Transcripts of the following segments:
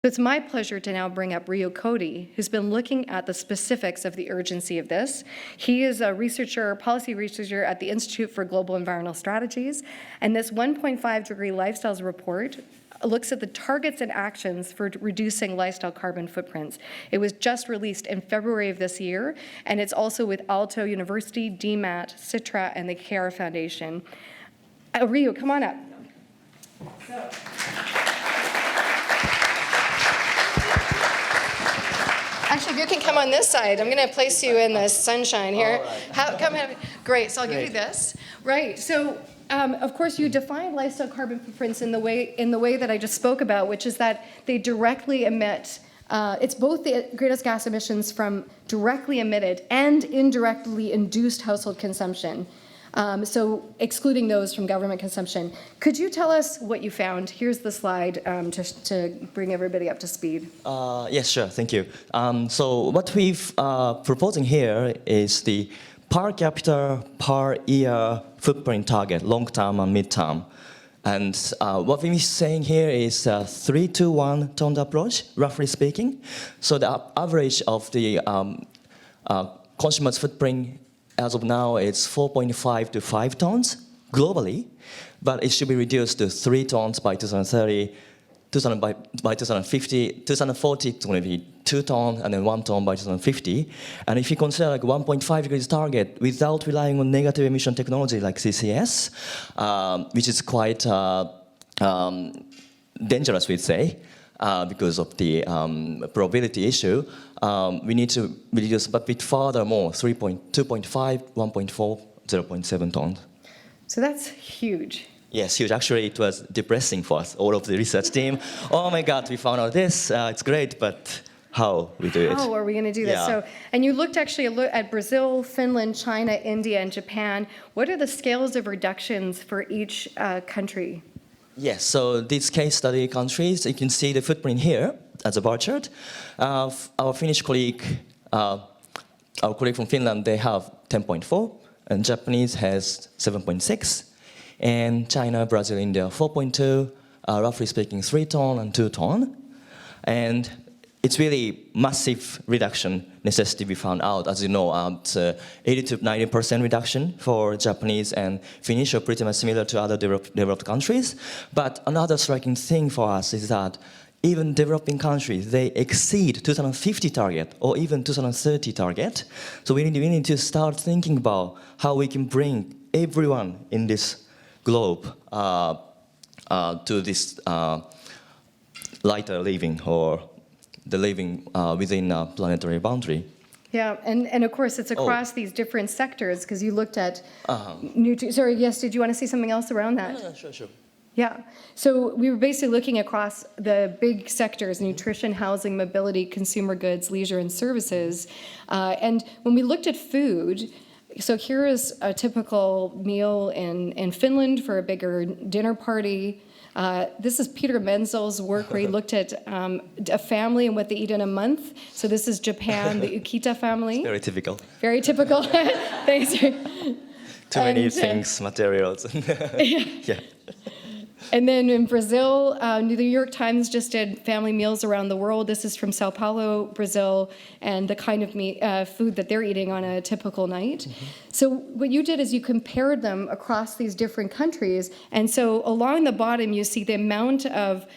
It's my pleasure to now bring up Ryu Koide, who's been looking at the specifics of the urgency of this. He is a researcher, policy researcher at the Institute for Global Environmental Strategies, and this 1.5-degree lifestyles report looks at the targets and actions for reducing lifestyle carbon footprints. It was just released in February of this year, and it's also with Aalto University, D-Mat, SITRA, and the KR Foundation. Ryu, come on up. So. Actually, you can come on this side. I'm going to place you in the sunshine here. Right. Great, so I'll give you this. Right, so of course you define lifestyle carbon footprints in the way that I just spoke about, which is that they directly emit, it's both the greenhouse gas emissions from directly emitted and indirectly induced household consumption. So excluding those from government consumption. Could you tell us what you found? Here's the slide to bring everybody up to speed. Yes, sure, thank you. So what we've proposing here is the per capita per year footprint target, long-term and mid-term. And what we're saying here is a 3-to-1 toned approach, roughly speaking. So the average of the consumer's footprint as of now, it's 4.5 to 5 tons globally, but it should be reduced to 3 tons by 2030. By 2050, 2040, it's going to be 2 tons and then 1 ton by 2050. And if you consider like 1.5 degrees target without relying on negative emission technology like CCS, which is quite dangerous, we'd say, because of the probability issue, we need to reduce a bit further more, 2.5, 1.4, 0.7 tons. So that's huge. Yes, huge. Actually, it was depressing for us, all of the research team. Oh my God, we found out this. It's great, but how we do it? How are we going to do this? Yeah. So, and you looked actually at Brazil, Finland, China, India, and Japan. What are the scales of reductions for each country? Yes, so these case study countries, you can see the footprint here as a bar chart. Our Finnish colleague, our colleague from Finland, they have 10.4, and Japanese has 7.6, and China, Brazil, India 4.2, roughly speaking 3 ton and 2 ton. And it's really massive reduction necessity we found out. As you know, it's 80 to 90% reduction for Japanese and Finnish are pretty much similar to other developed countries. But another striking thing for us is that even developing countries, they exceed 2050 target or even 2030 target. So we need to start thinking about how we can bring everyone in this globe to this lighter living or the living within a planetary boundary. Yeah, and of course it's across these different sectors because you looked at sorry, yes, did you want to say something else around that? No, sure. Yeah, so we were basically looking across the big sectors, nutrition, housing, mobility, consumer goods, leisure, and services. And when we looked at food, so here is a typical meal in Finland for a bigger dinner party. This is Peter Menzel's work where he looked at a family and what they eat in a month. So this is Japan, the Ukita family. It's very typical. Very typical. Thanks. Too many things, materials. Yeah. And then in Brazil, the New York Times just did family meals around the world. This is from Sao Paulo, Brazil, and the kind of food that they're eating on a typical night. Mm-hmm. So what you did is you compared them across these different countries. And so along the bottom, you see the amount of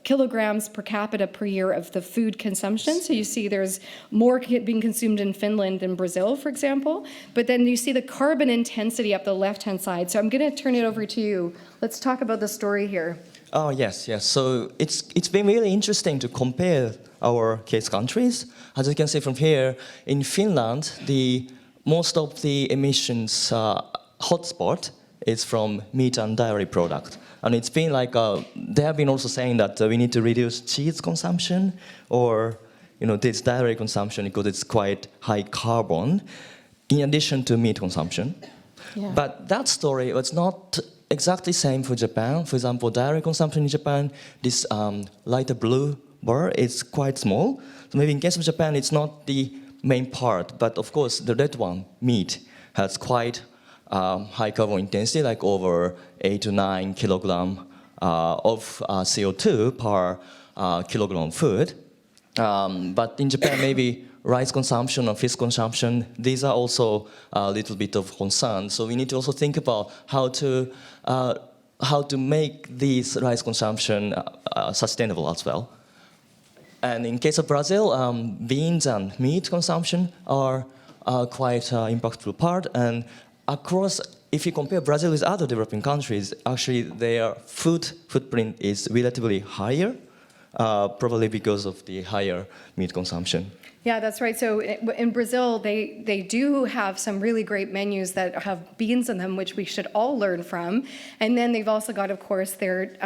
kilograms per capita per year of the food consumption. So you see there's more being consumed in Finland than Brazil, for example. But then you see the carbon intensity up the left-hand side. So I'm going to turn it over to you. Let's talk about the story here. Oh, yes. So it's been really interesting to compare our case countries. As you can see from here, in Finland, most of the emissions hotspot is from meat and dairy product. And it's been like, they have been also saying that we need to reduce cheese consumption or, this dairy consumption because it's quite high carbon, in addition to meat consumption. Yeah. But that story was not exactly same for Japan. For example, dairy consumption in Japan, this lighter blue bar is quite small. So maybe in case of Japan, it's not the main part, but of course the red one, meat, has quite high carbon intensity, like over 8 to 9 kilogram of CO2 per kilogram food. But in Japan, maybe rice consumption or fish consumption, these are also a little bit of concern. So we need to also think about how to make these rice consumption sustainable as well. And in case of Brazil, beans and meat consumption are quite impactful part. And across, if you compare Brazil with other developing countries, actually their food footprint is relatively higher, probably because of the higher meat consumption. Yeah, that's right. So in Brazil, they do have some really great menus that have beans in them, which we should all learn from. And then they've also got, of course, their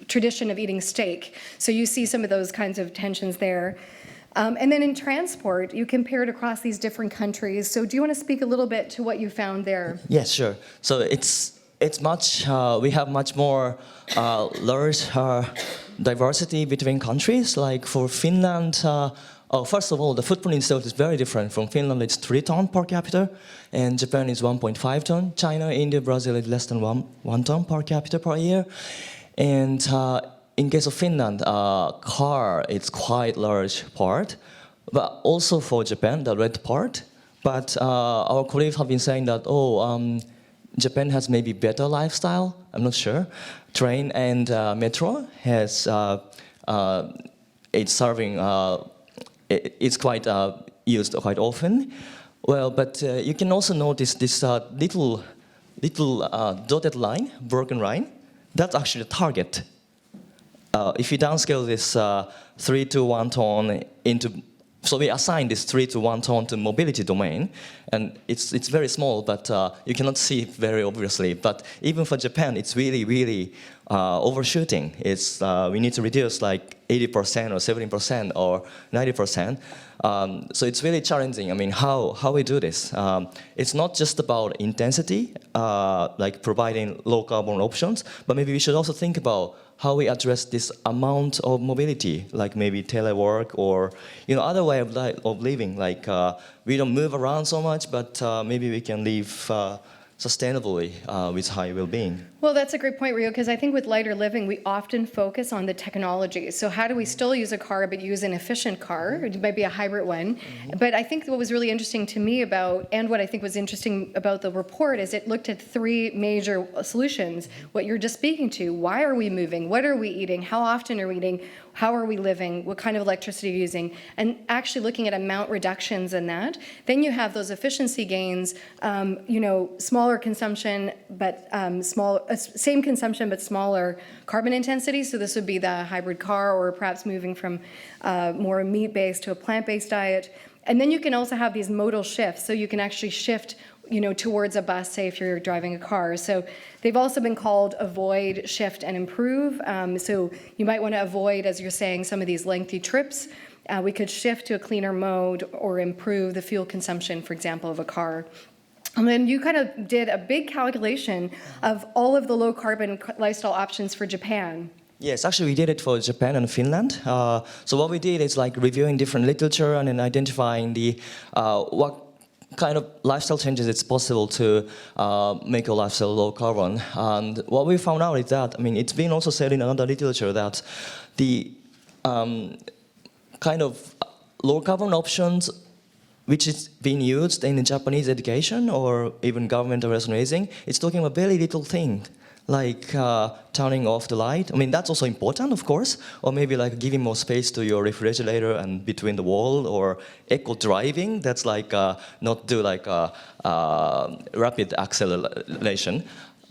tradition of eating steak. So you see some of those kinds of tensions there. And then in transport, you compare it across these different countries. So do you want to speak a little bit to what you found there? Yes, sure. So it's much, we have much more large diversity between countries. Like for Finland, first of all, the footprint itself is very different. From Finland, it's 3 tons per capita, and Japan is 1.5 tons. China, India, Brazil is less than 1 ton per capita per year. And in case of Finland, car is quite large part, but also for Japan, the red part. But our colleagues have been saying that, Japan has maybe better lifestyle. I'm not sure. Train and metro has it's serving. It's quite used quite often. Well, but you can also notice this little dotted line, broken line. That's actually the target. If you downscale this 3 to 1 ton into, so we assign this 3 to 1 ton to mobility domain, and it's very small, but you cannot see it very obviously. But even for Japan, it's really overshooting. It's we need to reduce like 80% or 70% or 90%. So it's really challenging. I mean, how we do this? It's not just about intensity, like providing low carbon options, but maybe we should also think about how we address this amount of mobility, like maybe telework or other way of living. Like we don't move around so much, but maybe we can live sustainably with high well-being. Well, that's a great point, Ryu, because I think with lighter living, we often focus on the technology. So how do we still use a car, but use an efficient car? It might be a hybrid one. Mm-hmm. But I think what was really interesting to me and what I think was interesting about the report is it looked at 3 major solutions. What you're just speaking to, why are we moving? What are we eating? How often are we eating? How are we living? What kind of electricity are you using? And actually looking at amount reductions in that. Then you have those efficiency gains, smaller consumption, but same consumption, but smaller carbon intensity. So this would be the hybrid car, or perhaps moving from more meat-based to a plant-based diet. And then you can also have these modal shifts. So you can actually shift towards a bus, say if you're driving a car. So they've also been called avoid, shift, and improve. So you might want to avoid, as you're saying, some of these lengthy trips. We could shift to a cleaner mode or improve the fuel consumption, for example, of a car. And then you kind of did a big calculation of all of the low carbon lifestyle options for Japan. Yes, actually we did it for Japan and Finland. So what we did is like reviewing different literature and then identifying what kind of lifestyle changes it's possible to make a lifestyle low carbon. And what we found out is that, it's been also said in another literature that the kind of low carbon options which is being used in Japanese education or even government awareness raising, it's talking about very little thing, like turning off the light. That's also important, of course, or maybe like giving more space to your refrigerator and between the wall, or eco driving. That's like not do like rapid acceleration.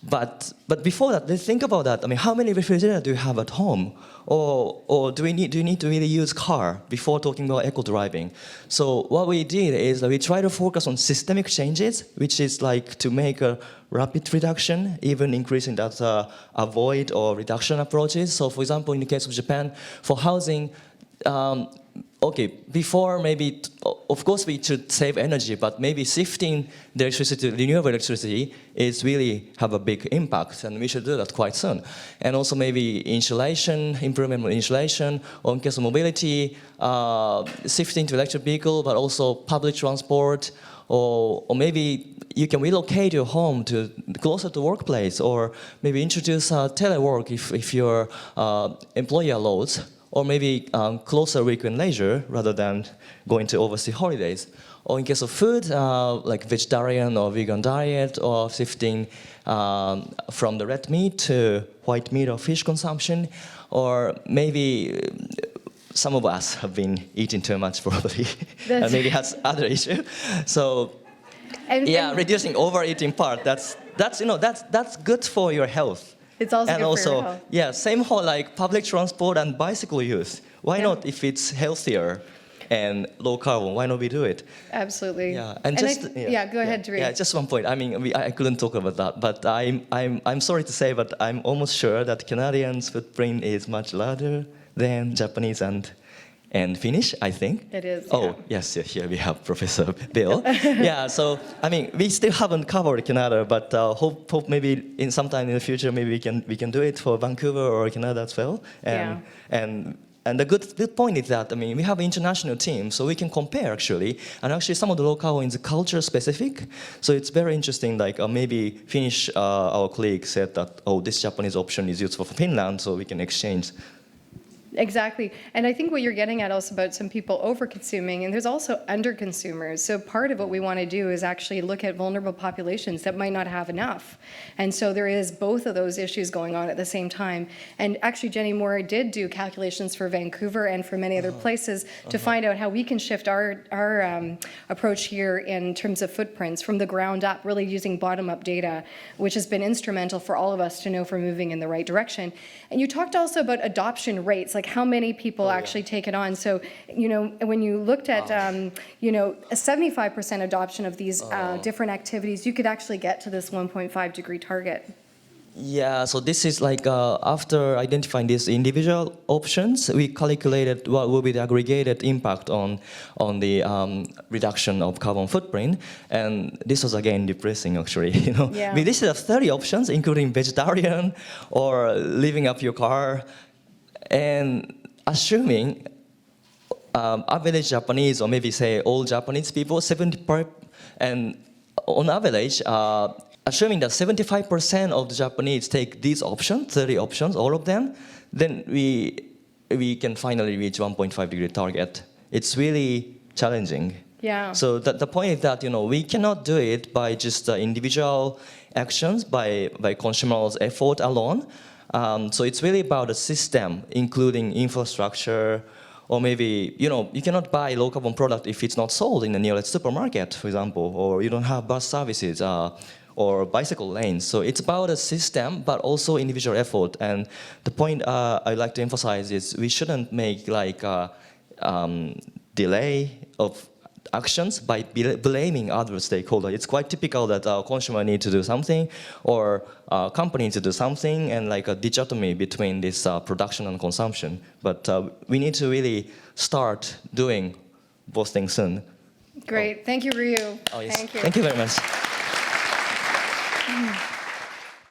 But before that, let's think about that. How many refrigerators do you have at home? Or do you need to really use car before talking about eco driving? So what we did is that we try to focus on systemic changes, which is like to make a rapid reduction, even increasing that avoid or reduction approaches. So for example, in the case of Japan, for housing, before maybe, of course we should save energy, but maybe shifting the electricity to renewable electricity is really have a big impact, and we should do that quite soon. And also maybe insulation, improvement of insulation, or in case of mobility, shifting to electric vehicle, but also public transport, or maybe you can relocate your home to closer to workplace, or maybe introduce telework if your employer allows. or maybe closer weekend leisure rather than going to overseas holidays. Or in case of food, like vegetarian or vegan diet, or shifting from the red meat to white meat or fish consumption, or maybe some of us have been eating too much probably, and maybe has other issue. So reducing overeating part, that's good for your health. It's also and good also, for your health. Same whole like public transport and bicycle use. Why not, if it's healthier and low carbon, why not we do it? Absolutely. Yeah, go ahead, Drew. Yeah, just one point. I mean, I couldn't talk about that, but I'm sorry to say, but I'm almost sure that Canadians' footprint is much larger than Japanese and Finnish, I think. It is. Oh, yes, here we have Professor Bill. So I mean, we still haven't covered Canada, but hope maybe in sometime in the future, maybe we can do it for Vancouver or Canada as well. And the good point is that, I mean, we have an international team, so we can compare actually. And actually some of the low carbon is culture specific. So it's very interesting, like maybe Finnish, our colleague said that, this Japanese option is useful for Finland, so we can exchange. Exactly. And I think what you're getting at also about some people over-consuming, and there's also under-consumers. So part of what we want to do is actually look at vulnerable populations that might not have enough. And so there is both of those issues going on at the same time. And actually, Jenny Moore did do calculations for Vancouver and for many other places to find out how we can shift our approach here in terms of footprints from the ground up, really using bottom-up data, which has been instrumental for all of us to know if we're moving in the right direction. And you talked also about adoption rates, like how many people actually take it on. So, when you looked at, a 75% adoption of these different activities, you could actually get to this 1.5 degree target. Yeah, so this is like after identifying these individual options, we calculated what will be the aggregated impact on the reduction of carbon footprint, and this was again depressing actually. We listed 30 options, including vegetarian or living up your car, and assuming average Japanese, or maybe say all Japanese people, 70%, and on average. Assuming that 75% of the Japanese take these options, 30 options, all of them, then we can finally reach 1.5 degree target. It's really challenging. Yeah. So the point is that we cannot do it by just individual actions, by consumers' effort alone. So it's really about a system, including infrastructure, or maybe you cannot buy low carbon product if it's not sold in the nearest supermarket, for example, or you don't have bus services. Or bicycle lanes. So it's about a system, but also individual effort. And the point I'd like to emphasize is we shouldn't make like delay of actions by blaming other stakeholders. It's quite typical that a consumer needs to do something, or a company needs to do something, and like a dichotomy between this production and consumption. But we need to really start doing both things soon. Great. Thank you, Ryu. Oh, yes. Thank you. Thank you very much.